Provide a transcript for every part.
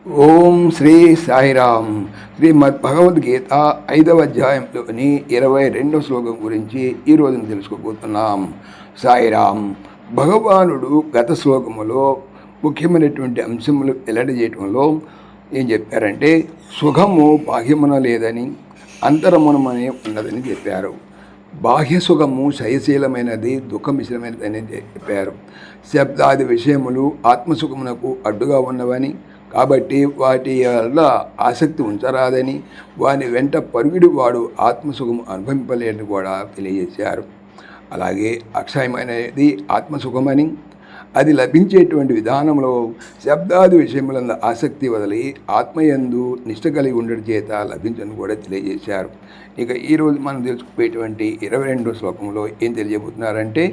ఓం శ్రీ సాయిరామ్. శ్రీమద్ భగవద్గీత 5వ అధ్యాయంలోని 22వ శ్లోకం గురించి ఈరోజు తెలుసుకోబోతున్నాం. సాయిరామ్. భగవానుడు గత శ్లోకములో ముఖ్యమైనటువంటి అంశములు వెల్లడి చేయటంలో ఏం చెప్పారంటే, సుఖము బాహ్యమున లేదని అంతరమునమనే ఉన్నదని చెప్పారు. బాహ్య సుఖము శయశీలమైనది, దుఃఖమిశ్రమైనదని చెప్పారు. శబ్దాది విషయములు ఆత్మసుఖమునకు అడ్డుగా ఉన్నవని, కాబట్టి వాటి వల్ల ఆసక్తి ఉంచరాదని, వాని వెంట పరుగుడు వాడు ఆత్మసుఖము అనుభవింపలేని కూడా తెలియజేశారు. అలాగే అక్షయమైనది ఆత్మసుఖమని, అది లభించేటువంటి విధానంలో శబ్దాది విషయములందు ఆసక్తి వదిలి ఆత్మయందు నిష్ట కలిగి ఉండడం చేత లభించని కూడా తెలియజేశారు. ఇక ఈరోజు మనం తెలుసుకుపోయేటువంటి 22వ శ్లోకంలో ఏం తెలియజేస్తున్నారంటే,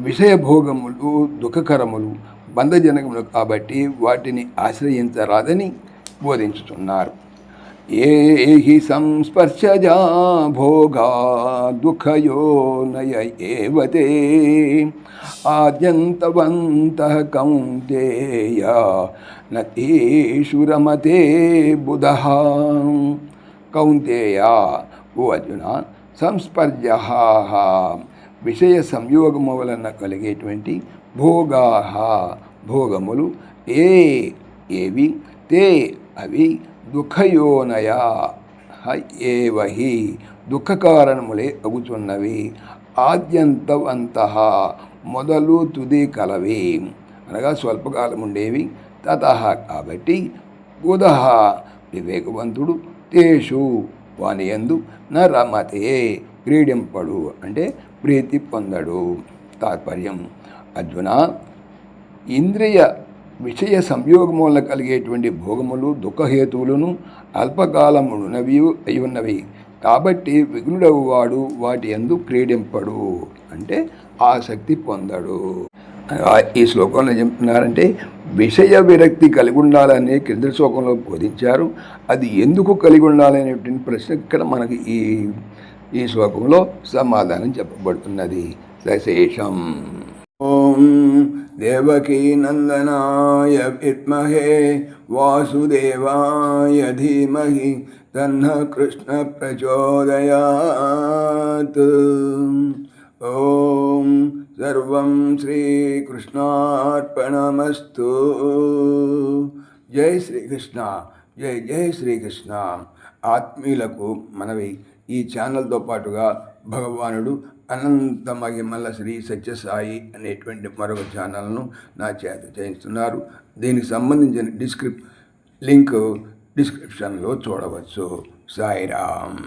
విషయభోగములు దుఃఖకరములు, బంధజనకములు కాబట్టి వాటిని ఆశ్రయించరాదని బోధించుతున్నారు. ఏహి సంస్పర్శజా భోగా దుఃఖయోనయ ఏవతే ఆద్యంతవంతః కౌంతేయ నతీషురమతే బుధః. కౌంతేయ, ఓ అర్జున, సంస్పర్శ విషయ సంయోగము వలన కలిగేటువంటి భోగా భోగములు, ఏవి తే అవి, దుఃఖయోనయ ఏవహి దుఃఖకారణములే అగుచున్నవి, ఆద్యంతవంతః మొదలు తుది కలవి అనగా స్వల్పకాలం ఉండేవి, తతః కాబట్టి, బుధః వివేకవంతుడు, తేషు వాని యందు న రమతే క్రీడింపడు అంటే ప్రీతి పొందడు. తాత్పర్యం: అర్జున, ఇంద్రియ విషయ సంయోగం వల్ల కలిగేటువంటి భోగములు దుఃఖహేతువులను అల్పకాలమునవి అయి ఉన్నవి. కాబట్టి విఘ్నుడవు వాడు వాటి యందు క్రీడింపడు అంటే ఆసక్తి పొందడు. ఈ శ్లోకంలో చెప్తున్నారంటే, విషయ విరక్తి కలిగి ఉండాలని క్రింద శ్లోకంలో బోధించారు. అది ఎందుకు కలిగి ఉండాలనేటువంటి ప్రశ్న ఇక్కడ మనకి ఈ శ్లోకంలో సమాధానం చెప్పబడుతున్నది. సశేషం. ఓం దేవకీ నందనాయ విద్మహే వాసుదేవాయ ధీమహి తన్నః కృష్ణ ప్రచోదయాత్. ఓం సర్వం శ్రీకృష్ణార్పణమస్తు. జై శ్రీకృష్ణ. జై జై శ్రీకృష్ణ. ఆత్మీయులకు మనవి, ఈ ఛానల్తో పాటుగా భగవానుడు అనంత మహిమల శ్రీ సత్యసాయి అనేటువంటి మరొక ఛానల్ను నా చేత చేయిస్తున్నారు. దీనికి సంబంధించిన లింక్ డిస్క్రిప్షన్లో చూడవచ్చు. సాయిరామ్.